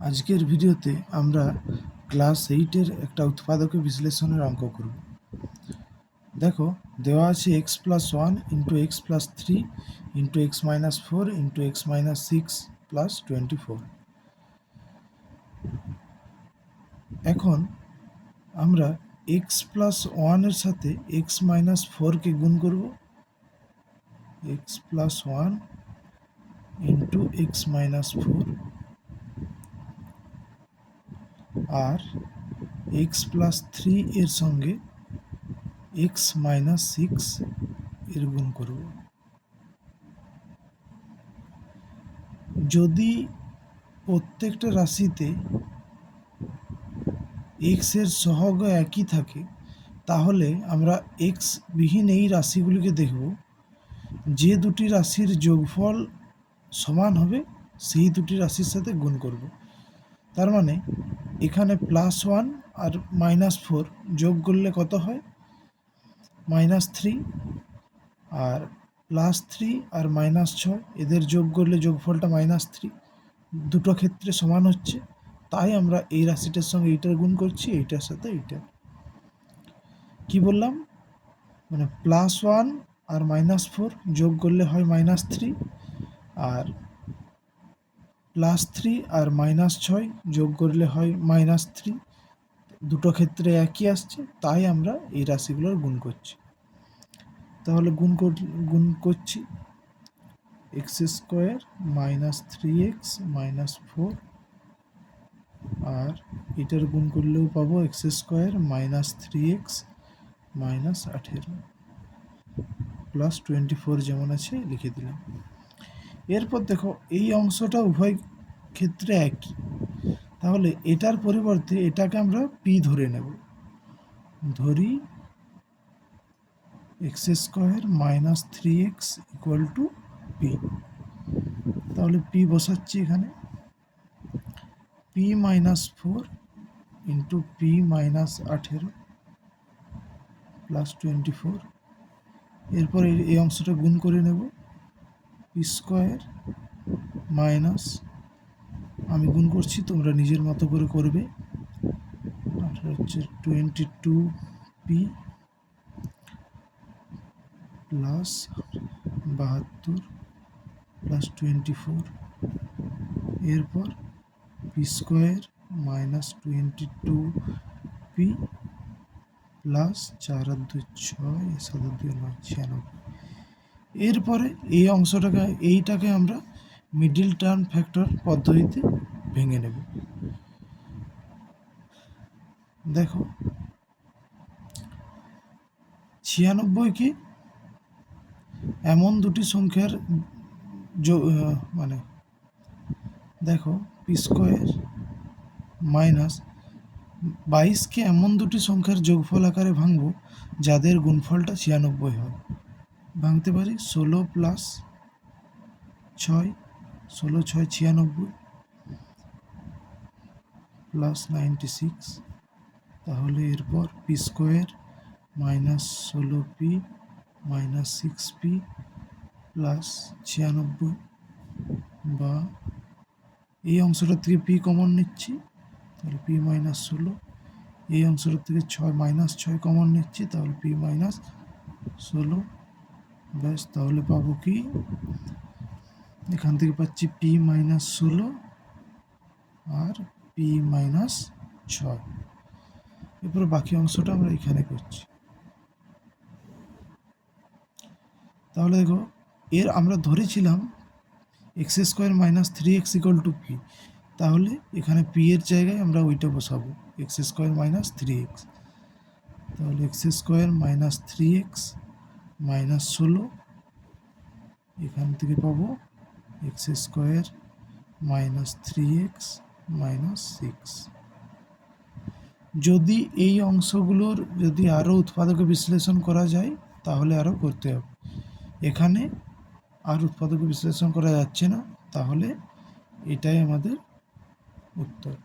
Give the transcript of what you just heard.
আজকের ভিডিওতে আমরা ক্লাস 8-এর একটা উৎপাদকে বিশ্লেষণের অঙ্ক করব। দেখো দেওয়া আছে x+1 into x+3 into x-4 into x-6 plus 24। এখন আমরা x+1 এর সাথে x-4কে গুণ করব। x+1 ইন্টু x-4 আর x+3 এর সঙ্গে x-6 এর গুণ করব। যদি প্রত্যেকটা রাশিতে x এর সহগ একই থাকে তাহলে আমরা x বিহীন এই রাশিগুলিকে দেখব, যে দুটি রাশির যোগফল সমান হবে সেই দুটি রাশির সাথে গুণ করব। তার মানে এখানে +1 আর -4 যোগ করলে কত হয়? -3, আর +3 আর -6 এদের যোগ করলে যোগফলটা -3। দুটো ক্ষেত্রে সমান হচ্ছে, তাই আমরা এই রাশিটার সঙ্গে এইটার গুণ করছি, এইটার সাথে এইটা। কি বললাম? মানে +1 আর -4 যোগ করলে হয় -3, আর +3 আর -6 যোগ করলে হয় -3। দুটো ক্ষেত্রে একই আসছে, তাই আমরা এই রাশিগুলোর গুণ করছি। তাহলে গুণ করছি x² -3x -4, আর এটার গুণ করলেও পাবো x² -3x -18 প্লাস 24 যেমন আছে লিখে দিলাম। এরপর দেখো এই অংশটা উভয় ক্ষেত্রে একই, তাহলে এটার পরিবর্তে এটাকে আমরা p ধরে নেব। ধরি x² -3x = p। তাহলে p বসাচ্ছি এখানে, p -4 ইন্টু p -18 প্লাস 24। এরপর এই অংশটা গুণ করে নেব, p² মাইনাস, আমি গুণ করছি তোমরা নিজের মতো করে করবে, আর হচ্ছে 22p প্লাস 72 প্লাস 24। এরপর p² -22p প্লাস 4 আর 2 6, 7 আর 2 9, 96। এরপরে এই অংশটাকে এইটাকে আমরা মিডিল টার্ম ফ্যাক্টর পদ্ধতিতে ভেঙে নেব। দেখো 96কে এমন দুটি সংখ্যার মানে দেখো p² মাইনাস 22কে এমন দুটি সংখ্যার যোগফল আকারে ভাঙব যাদের গুণফলটা 96 হয়। ভাঙতে পারি 16 প্লাস 6, 16 6 96 প্লাস 96। তাহলে এরপর p² -16p -6p প্লাস 96, বা এই অংশটার থেকে p কমন নিচ্ছি, তাহলে p -16। এই অংশটার থেকে -6 কমন নিচ্ছি, তাহলে p -16। ব্যাস, তাহলে পাবো কি, এখান থেকে পাচ্ছি p -16 আর p -6। এরপর বাকি অংশটা আমরা এখানে করছি। তাহলে দেখো এর আমরা ধরেছিলাম x² -3x = p, তাহলে এখানে p এর জায়গায় আমরা ওইটা বসাবো, x² -3x। তাহলে x² -3x -16, এখান থেকে পাবো x² -3x -6। যদি এই অংশগুলোর যদি আরও উৎপাদকে বিশ্লেষণ করা যায় তাহলে আরও করতে হবে। এখানে আর উৎপাদকে বিশ্লেষণ করা যাচ্ছে না, তাহলে এটাই আমাদের উত্তর।